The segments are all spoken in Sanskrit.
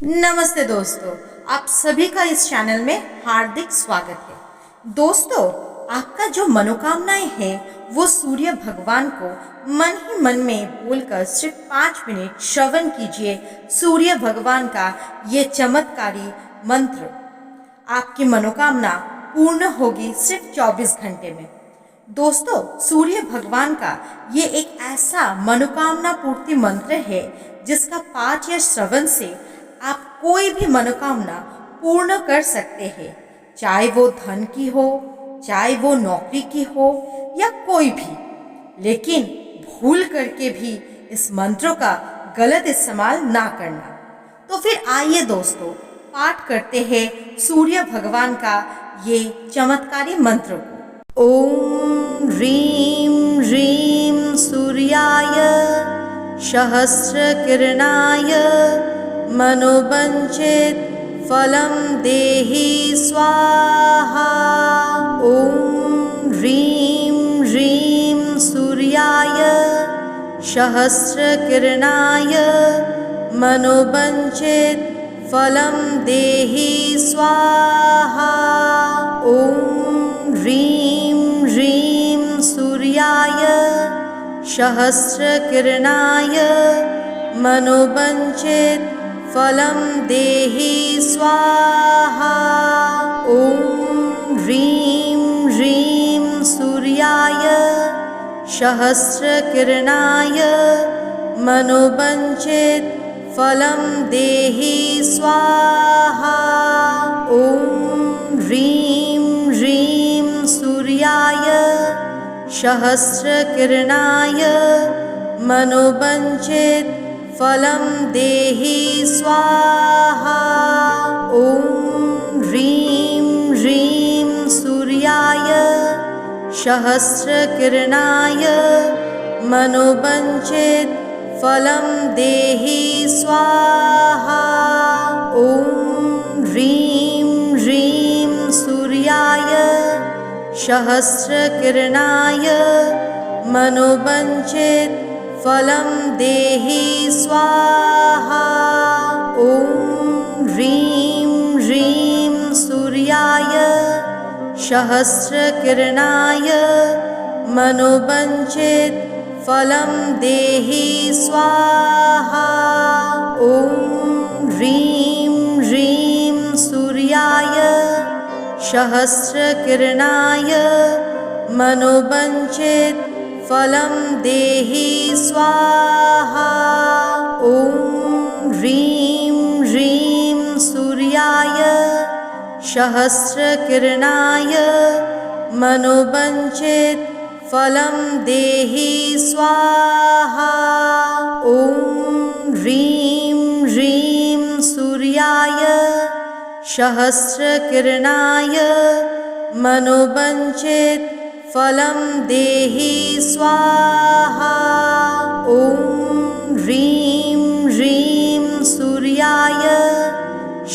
नमस्ते दोस्तों, आप सभी का इस चैनल में हार्दिक स्वागत है। दोस्तों, आपका जो मनोकामनाएं हैं वो सूर्य भगवान को मन ही मन में बोलकर सिर्फ 5 मिनट श्रवण कीजिए। सूर्य भगवान का ये चमत्कारी मंत्र, आपकी मनोकामना पूर्ण होगी सिर्फ 24 घंटे में। दोस्तों, सूर्य भगवान का ये एक ऐसा मनोकामना पूर्ति मंत्र है जिसका पाठ या श्रवण से आप कोई भी मनोकामना पूर्ण कर सकते हैं, चाहे वो धन की हो, चाहे वो नौकरी की हो या कोई भी। लेकिन भूल करके भी इस मंत्रों का गलत इस्तेमाल ना करना। तो फिर आइए दोस्तों, पाठ करते हैं सूर्य भगवान का ये चमत्कारी मंत्र को। ओम ह्रीं ह्रीं सूर्याय सहस्रकिरणाय मनोबंचित फलं देहि स्वाहा। ओम ह्रीं ह्रीं सूर्याय सहस्रकिरणाय मनोबंचित फलं देहि स्वाहा। ओम ह्रीं ह्रीं सूर्याय सहस्रकिरणाय मनोबंचित फलं देहि स्वाहा। ओम ह्रीं ह्रीं सूर्याय सहस्रकिरणाय मनोबंचित फलं देहि स्वाहा। ओम ह्रीं ह्रीं सूर्याय सहस्रकिरणाय मनोबंचित फलं देहि स्वाहा। ओम ह्रीं ह्रीं सूर्याय सहस्रकिरणाय मनोबंचित फलं देहि स्वाहा। ओम ह्रीं ह्रीं सूर्याय सहस्रकिरणाय मनोबंचित फलं देहि स्वाहा। ओम ह्रीं ह्रीं सूर्याय सहस्रकिरणाय मनोबंचित फलं देहि स्वाहा। ओम ह्रीं ह्रीं सूर्याय सहस्रकिरणाय मनोबंचित फलं देहि स्वाहा। ओम ह्रीं ह्रीं सूर्याय सहस्रकिरणाय मनोबंचित फलं देहि स्वाहा। ओम ह्रीं ह्रीं सूर्याय सहस्रकिरणाय मनोबंचित फलं देहि स्वाहा। ओम ह्रीं ह्रीं सूर्याय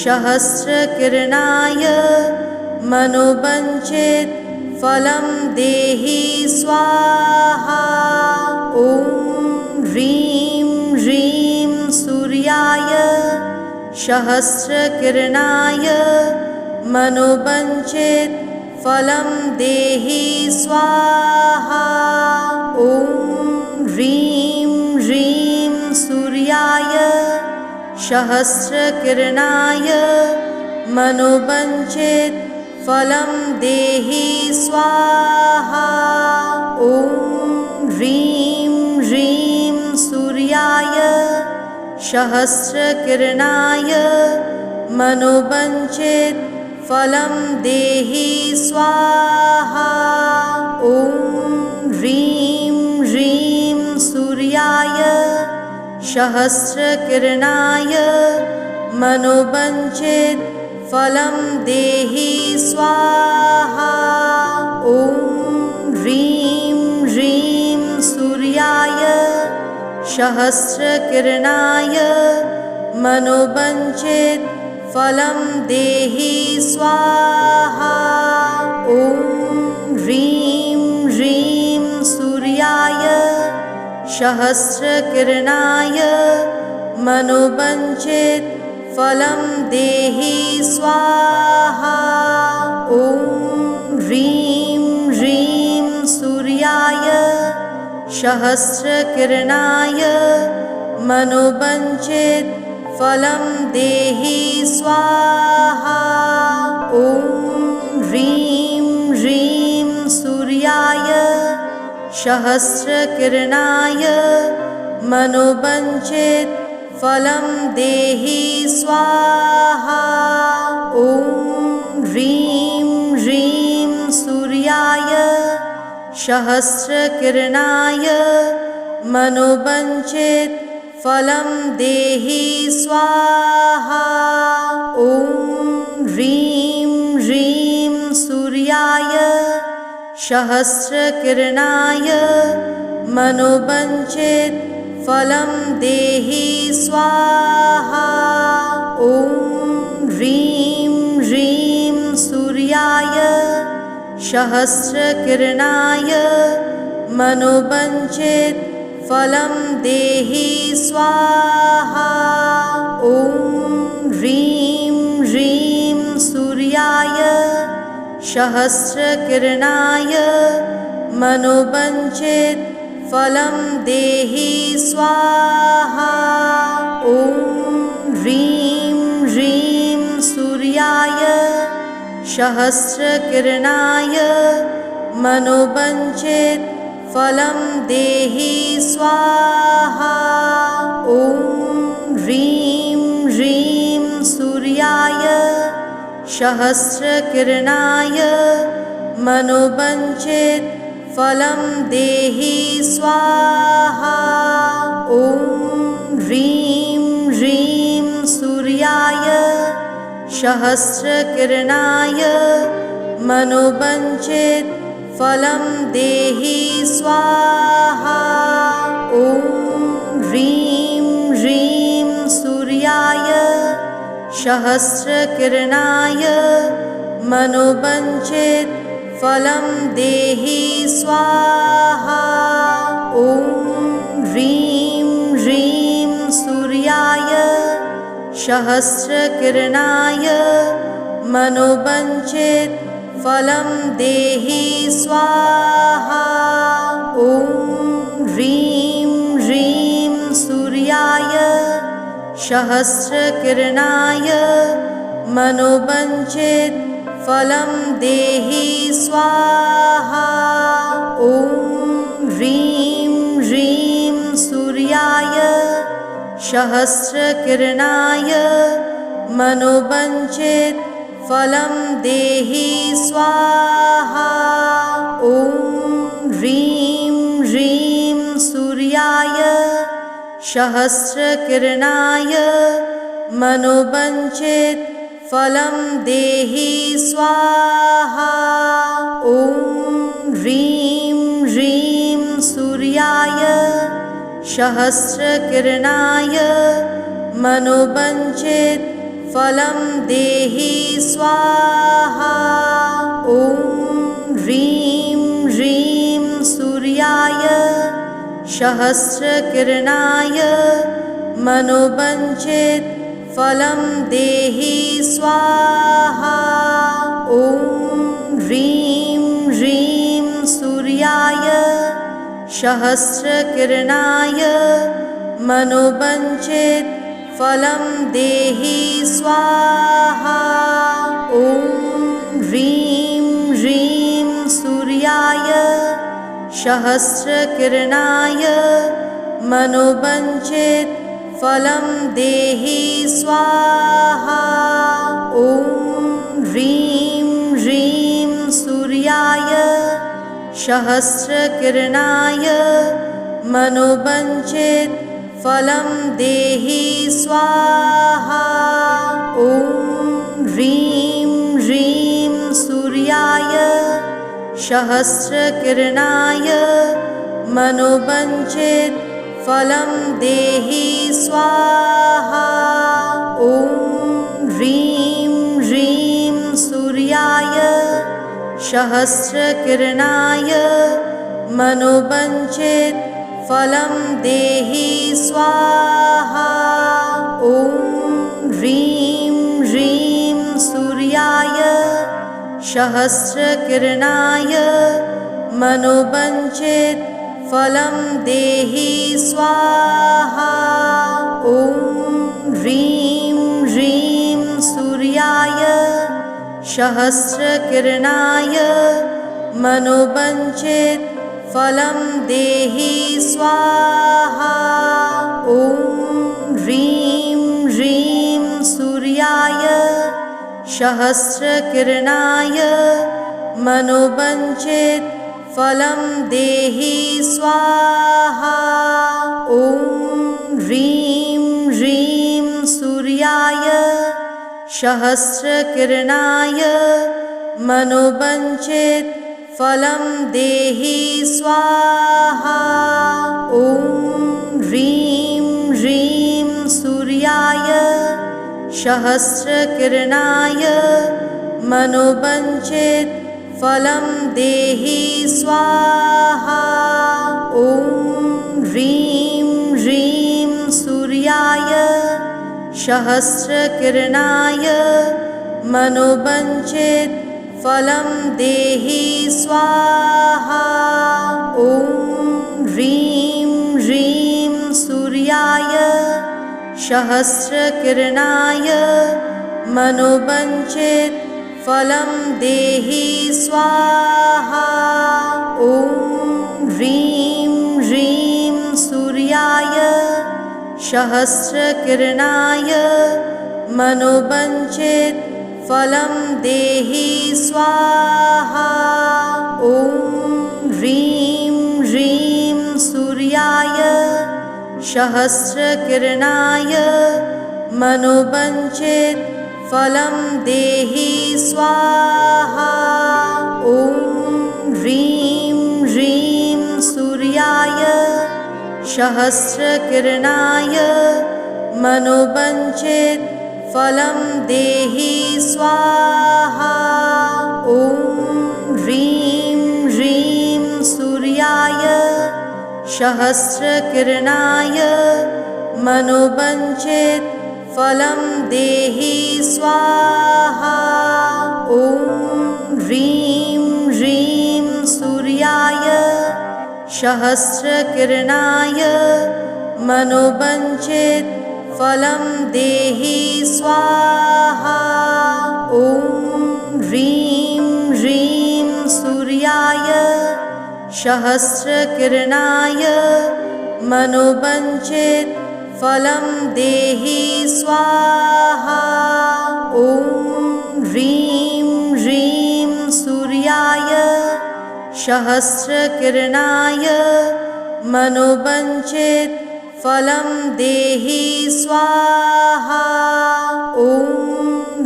सहस्रकिरणाय मनोबंचित फलं देहि स्वाहा। ओम ह्रीं ह्रीं सूर्याय सहस्रकिरणाय मनोबंचित फलं देहि स्वाहा। ओम ह्रीं ह्रीं सूर्याय सहस्रकिरणाय मनोबंचित फलं देहि स्वाहा। ओम ह्रीं ह्रीं सूर्याय सहस्रकिरणाय मनोबंचित फलं देहि स्वाहा। ओम ह्रीं ह्रीं सूर्याय सहस्रकिरणाय मनोबंचित फलं देहि स्वाहा। ओम ह्रीं ह्रीं सूर्याय सहस्रकिरणाय मनोबंचित फलं देहि स्वाहा। ओम ह्रीं ह्रीं सूर्याय सहस्रकिरणाय मनोबंचित फलं देहि स्वाहा। ॐ ह्रीं ह्रीं सूर्याय सहस्रकिरणाय मनोवञ्चित फलं देहि स्वाहा। ॐ ह्रीं ह्रीं सूर्याय सहस्रकिरणाय मनोवञ्चित फलं देहि स्वाहा। ॐ ह्रीं ह्रीं सूर्याय सहस्रकिरणाय मनोवञ्चित फलं देहि स्वाहा। ॐ ह्रीं ह्रीं सूर्याय सहस्रकिरणाय मनोवञ्चित फलं देहि स्वाहा। ॐ ह्रीं ह्रीं सूर्याय सहस्रकिरणाय मनोवञ्चित फलं देहि स्वाहा। ॐ ह्रीं ह्रीं सूर्याय सहस्रकिरणाय मनोवञ्चित फलं देहि स्वाहा। ॐ ह्रीं ह्रीं सूर्याय सहस्रकिरणाय मनोवञ्चित फलं देहि स्वाहा। ॐ ह्रीं ह्रीं सूर्याय सहस्रकिरणाय मनोवञ्चित फलं देहि स्वाहा। ॐ ह्रीं ह्रीं सूर्याय सहस्रकिरणाय मनोवञ्चित फलं देहि स्वाहा। ॐ ह्रीं ह्रीं सूर्याय सहस्रकिरणाय मनोवञ्चित फलं देहि स्वाहा। ॐ ह्रीं ह्रीं सूर्याय सहस्रकिरणाय मनोवञ्चित फलं देहि स्वाहा। ॐ ह्रीं ह्रीं सूर्याय सहस्रकिरणाय मनोवञ्चित फलं देहि स्वाहा। ॐ ह्रीं ह्रीं सूर्याय सहस्रकिरणाय मनोवञ्चित फलं देहि स्वाहा। ॐ ह्रीं ह्रीं सूर्याय सहस्रकिरणाय मनोवञ्चित फलं देहि स्वाहा। ॐ ह्रीं ह्रीं सूर्याय सहस्रकिरणाय मनोवञ्चित फलं देहि स्वाहा। ॐ ह्रीं ह्रीं सूर्याय सहस्रकिरणाय मनोवञ्चित फलं देहि स्वाहा। ॐ ह्रीं ह्रीं सूर्याय सहस्रकिरणाय मनोवञ्चित फलं देहि स्वाहा। ॐ ह्रीं ह्रीं सूर्याय सहस्रकिरणाय मनोवञ्चित फलं देहि स्वाहा। ॐ ह्रीं ह्रीं सूर्याय सहस्रकिरणाय मनोवञ्चित फलं देहि स्वाहा। ॐ ह्रीं ह्रीं सूर्याय सहस्रकिरणाय मनोवञ्चित फलं देहि स्वाहा। ॐ ह्रीं ह्रीं सूर्याय सहस्रकिरणाय मनोवञ्चित फलं देहि स्वाहा। ॐ ह्रीं सहस्रकिरणाय मनोवञ्चित फलं देहि स्वाहा। ॐ ह्रीं ह्रीं सूर्याय सहस्रकिरणाय मनोवञ्चित फलं देहि स्वाहा। ॐ ह्रीं ह्रीं सूर्याय सहस्रकिरणाय मनोवञ्चित फलं देहि स्वाहा। ॐ ह्रीं ह्रीं सूर्याय सहस्रकिरणाय मनोवञ्चित फलं देहि स्वाहा। ॐ ह्रीं ह्रीं सूर्याय सहस्रकिरणाय मनोवञ्चित फलं देहि स्वाहा। ॐ ह्रीं ह्रीं सूर्याय सहस्रकिरणाय मनोवञ्चित फलं देहि स्वाहा। ॐ ह्रीं ह्रीं सूर्याय सहस्रकिरणाय मनोवञ्चित फलं देहि स्वाहा। ॐ ह्रीं ह्रीं सूर्याय सहस्रकिरणाय मनोवञ्चित फलं देहि स्वाहा। ॐ ह्रीं ह्रीं सूर्याय सहस्रकिरणाय मनोवञ्चित फलं देहि स्वाहा। ॐ ह्रीं ह्रीं सूर्याय सहस्रकिरणाय मनोवञ्चित फलं देहि स्वाहा। ॐ ह्रीं ह्रीं सूर्याय सहस्रकिरणाय मनोवञ्चित फलं देहि स्वाहा। ॐ ह्रीं ह्रीं सूर्याय सहस्रकिरणाय मनोवञ्चित फलं देहि स्वाहा। ॐ ह्रीं ह्रीं सूर्याय सहस्रकिरणाय मनोवञ्चित फलं देहि स्वाहा। ॐ ह्रीं ह्रीं सूर्याय सहस्रकिरणाय मनोवञ्चित फलं देहि स्वाहा। ॐ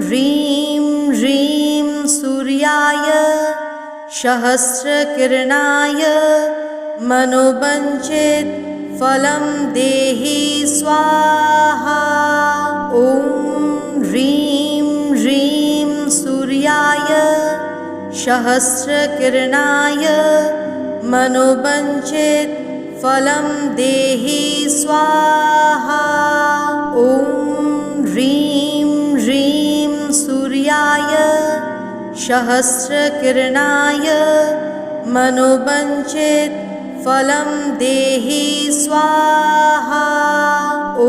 ह्रीं ह्रीं सूर्याय सहस्रकिरणाय मनोवञ्चित फलं देहि स्वाहा। ॐ ह्रीं ह्रीं सूर्याय सहस्रकिरणाय मनोवञ्चित फलं देहि स्वाहा। ॐ ह्रीं ह्रीं सूर्याय सहस्रकिरणाय मनोवञ्चित फलं देहि स्वाहा। ॐ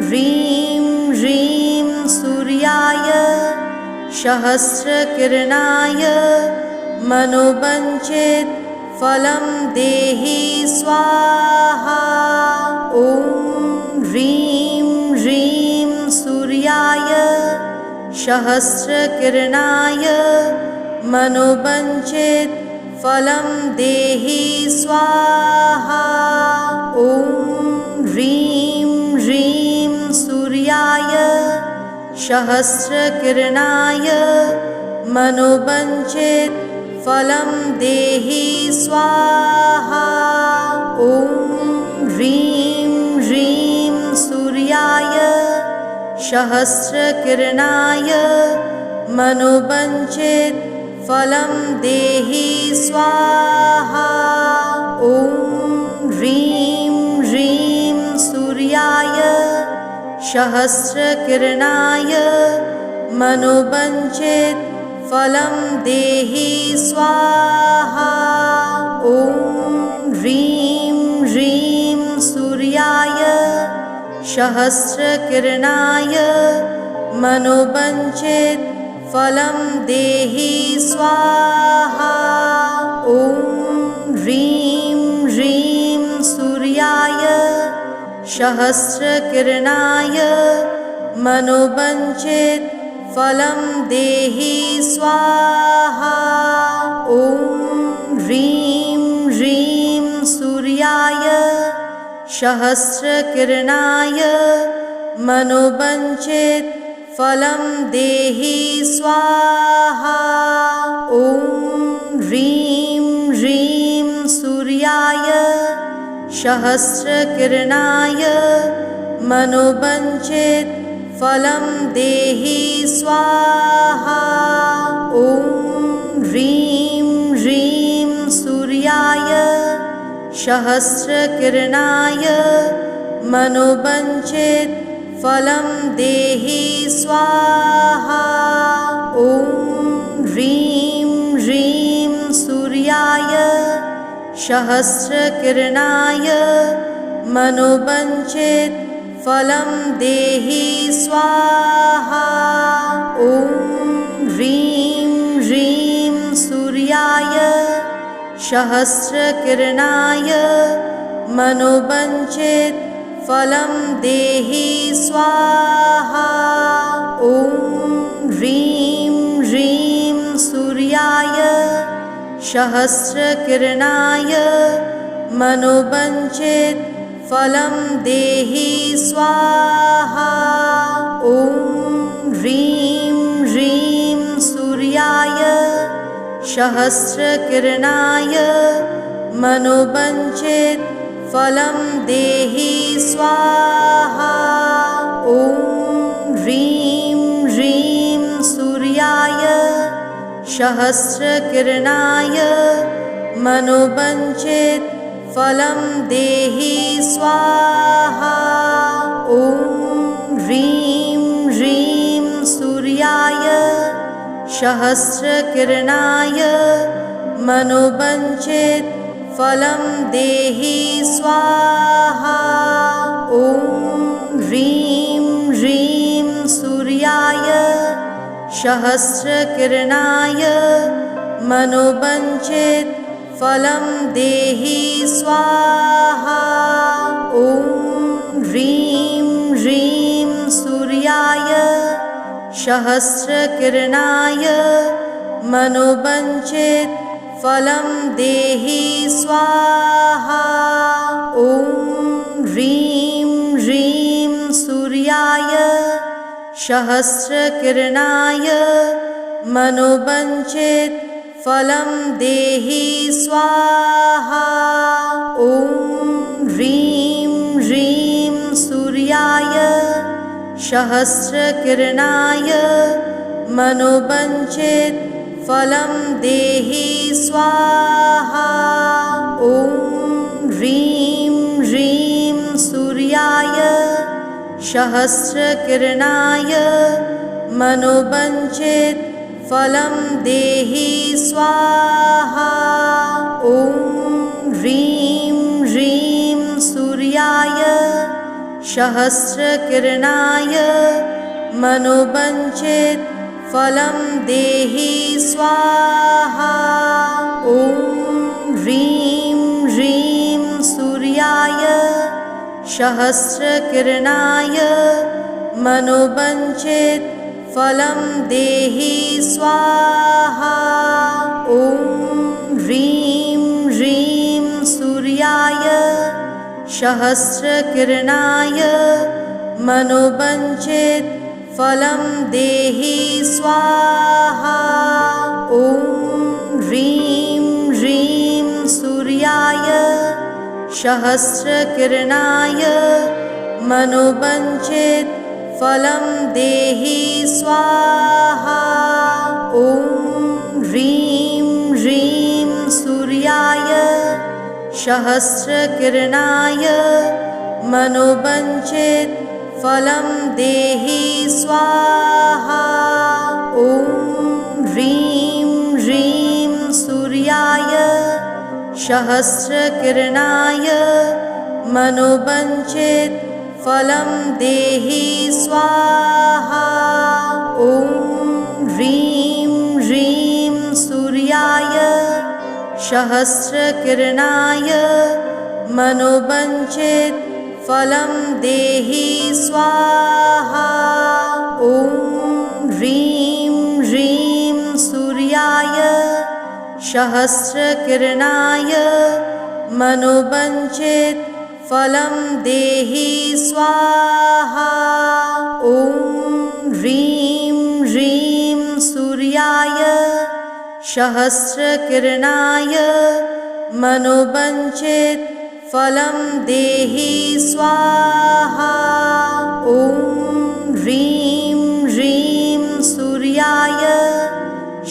ह्रीं ह्रीं सूर्याय सहस्रकिरणाय मनोवञ्चित फलं देहि स्वाहा। ॐ ह्रीं ह्रीं सूर्याय सहस्रकिरणाय मनोवञ्चित फलं देहि स्वाहा। ॐ ह्रीं ह्रीं सूर्याय सहस्रकिरणाय मनोवञ्चित फलं देहि स्वाहा। ॐ ह्रीं ह्रीं सूर्याय सहस्रकिरणाय मनोवञ्चित फलं देहि स्वाहा। ॐ ह्रीं ह्रीं सूर्याय सहस्रकिरणाय मनोवञ्चित फलं देहि स्वाहा। ॐ ह्रीं ह्रीं सूर्याय सहस्रकिरणाय मनोवञ्चित फलं देहि स्वाहा। ॐ ह्रीं ह्रीं सूर्याय सहस्रकिरणाय मनोवञ्चित फलं देहि स्वाहा। ॐ ह्रीं ह्रीं सूर्याय सहस्रकिरणाय मनोवञ्चित फलं देहि स्वाहा। ॐ ह्रीं ह्रीं सूर्याय सहस्रकिरणाय मनोवञ्चित फलं देहि स्वाहा। ॐ ह्रीं ह्रीं सूर्याय सहस्रकिरणाय मनोवञ्चित फलं देहि स्वाहा। ॐ ह्रीं ह्रीं सूर्याय सहस्रकिरणाय मनोवञ्चित फलं देहि स्वाहा। ॐ ह्रीं ह्रीं सूर्याय सहस्रकिरणाय मनोवञ्चित फलं देहि स्वाहा। ॐ ह्रीं ह्रीं सूर्याय सहस्रकिरणाय मनोवञ्चित फलं देहि स्वाहा। ॐ ह्रीं ह्रीं सूर्याय सहस्रकिरणाय मनोवञ्चित फलं देहि स्वाहा। ॐ ह्रीं ह्रीं सूर्याय सहस्रकिरणाय मनोवञ्चित फलं देहि स्वाहा। ॐ ह्रीं ह्रीं सूर्याय सहस्रकिरणाय मनोवञ्चित फलं देहि स्वाहा। ॐ ह्रीं ह्रीं सूर्याय सहस्रकिरणाय मनोवञ्चित फलं देहि स्वाहा। ॐ ह्रीं ह्रीं सूर्याय सहस्रकिरणाय मनोवञ्चित फलं देहि स्वाहा। ॐ ह्रीं ह्रीं सूर्याय सहस्रकिरणाय मनोवञ्चित फलं देहि स्वाहा। ॐ ह्रीं ह्रीं सूर्याय सहस्रकिरणाय मनोवञ्चित फलं देहि स्वाहा। ॐ ह्रीं ह्रीं सूर्याय सहस्रकिरणाय मनोवञ्चित फलं देहि स्वाहा। ॐ ह्रीं ह्रीं सूर्याय सहस्रकिरणाय मनोवञ्चित फलं देहि स्वाहा। ॐ ह्रीं ह्रीं सूर्याय सहस्रकिरणाय मनोवञ्चित फलं देहि स्वाहा। ॐ ह्रीं ह्रीं सूर्याय सहस्रकिरणाय मनोवञ्चित फलं देहि स्वाहा। ॐ ह्रीं ह्रीं सूर्याय सहस्रकिरणाय मनोवञ्चित फलं देहि स्वाहा। ॐ ह्रीं ह्रीं सूर्याय सहस्रकिरणाय मनोवञ्चित फलं देहि स्वाहा। ॐ ह्रीं सहस्रकिरणाय मनोवञ्चित फलं देहि स्वाहा। ॐ ह्रीं ह्रीं सूर्याय सहस्रकिरणाय मनोवञ्चित फलं देहि स्वाहा। ॐ ह्रीं ह्रीं सूर्याय सहस्रकिरणाय मनोवञ्चित फलं देहि स्वाहा। ॐ ह्रीं ह्रीं सूर्याय सहस्रकिरणाय मनोवञ्चित फलं देहि स्वाहा। ॐ ह्रीं ह्रीं सूर्याय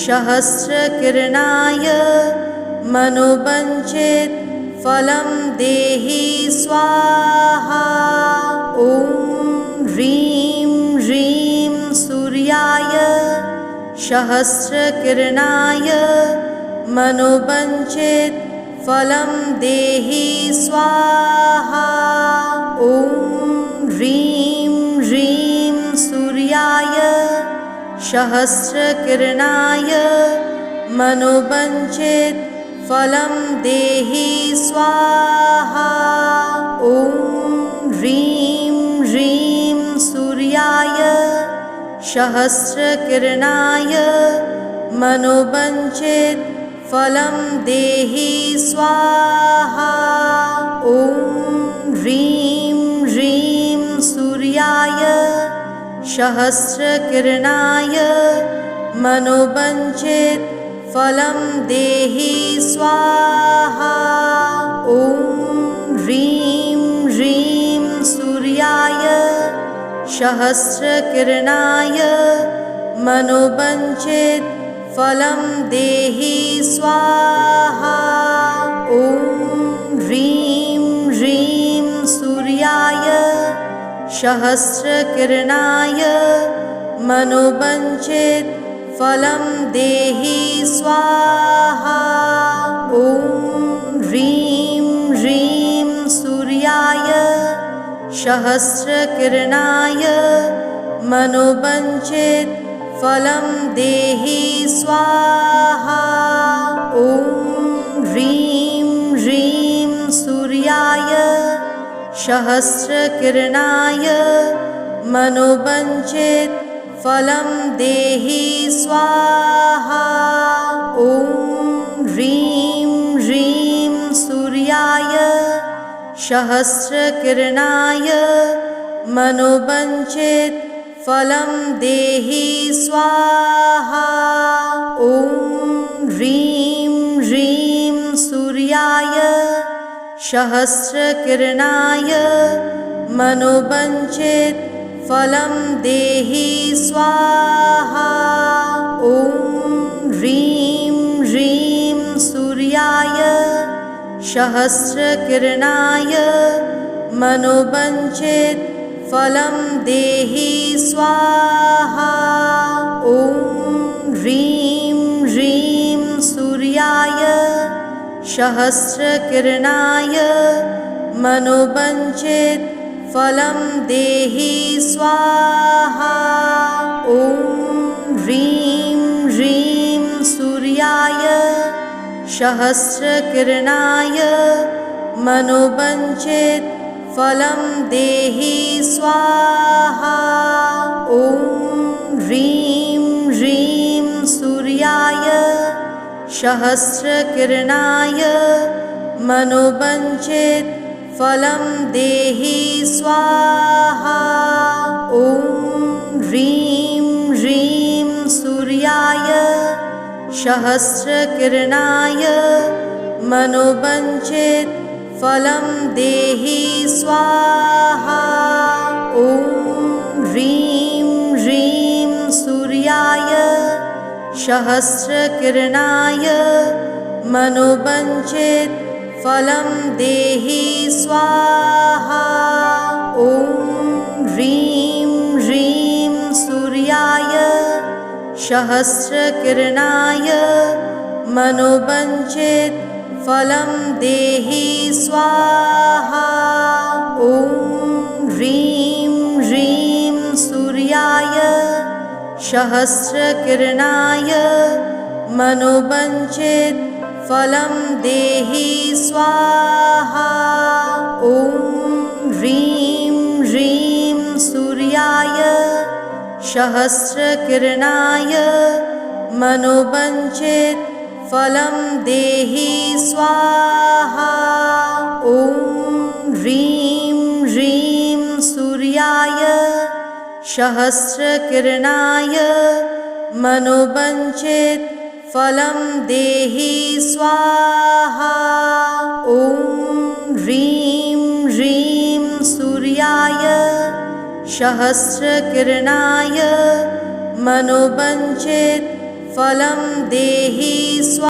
सहस्रकिरणाय मनोवञ्चित फलं देहि स्वाहा। ॐ ह्रीं ह्रीं सूर्याय सहस्रकिरणाय मनोवञ्चित फलं देहि स्वाहा। ॐ ह्रीं ह्रीं सूर्याय सहस्रकिरणाय मनोवञ्चित फलं देहि स्वाहा। ॐ ह्रीं ह्रीं सूर्याय सहस्रकिरणाय मनोवञ्चित फलं देहि स्वाहा। ॐ ह्रीं ह्रीं सूर्याय सहस्रकिरणाय मनोवञ्चित फलं देहि स्वाहा। ॐ ह्रीं ह्रीं सूर्याय सहस्रकिरणाय मनोवञ्चित फलं देहि स्वाहा। ॐ ह्रीं ह्रीं सूर्याय सहस्रकिरणाय मनोवञ्चित फलं देहि स्वाहा। ॐ ह्रीं ह्रीं सूर्याय सहस्रकिरणाय मनोवञ्चित फलं देहि स्वाहा। ॐ ह्रीं ह्रीं सूर्याय सहस्रकिरणाय मनोवञ्चित फलं देहि स्वाहा। ॐ ह्रीं ह्रीं सूर्याय सहस्रकिरणाय मनोवञ्चित फलं देहि स्वाहा। ॐ ह्रीं ह्रीं सूर्याय सहस्रकिरणाय मनोवञ्चित फलं देहि स्वाहा। ॐ ह्रीं ह्रीं सूर्याय सहस्रकिरणाय मनोवञ्चित फलं देहि स्वाहा। ॐ ह्रीं ह्रीं सूर्याय सहस्रकिरणाय मनोवञ्चित फलं देहि स्वाहा। ॐ ह्रीं ह्रीं सूर्याय सहस्रकिरणाय मनोवञ्चित फलं देहि स्वाहा। ॐ ह्रीं ह्रीं सूर्याय सहस्रकिरणाय मनोवञ्चित फलं देहि स्वाहा। ॐ ह्रीं ह्रीं सूर्याय सहस्रकिरणाय मनोवञ्चित फलं देहि स्वाहा। ॐ ह्रीं ह्रीं सूर्याय सहस्रकिरणाय मनोवञ्चित फलं देहि स्वाहा। ॐ ह्रीं ह्रीं सूर्याय सहस्रकिरणाय मनोवञ्चित फलं देहि स्वाहा। ॐ ह्रीं ह्रीं सूर्याय सहस्रकिरणाय मनोवञ्चित फलं देहि स्वाहा। ॐ ह्रीं ह्रीं सूर्याय सहस्रकिरणाय मनोवञ्चित फलं देहि स्वाहा। ॐ ह्रीं ह्रीं सूर्याय सहस्रकिरणाय मनोवञ्चित फलं देहि स्वाहा। ॐ ह्रीं ह्रीं सूर्याय सहस्रकिरणाय मनोवञ्चित फलं देहि स्वाहा।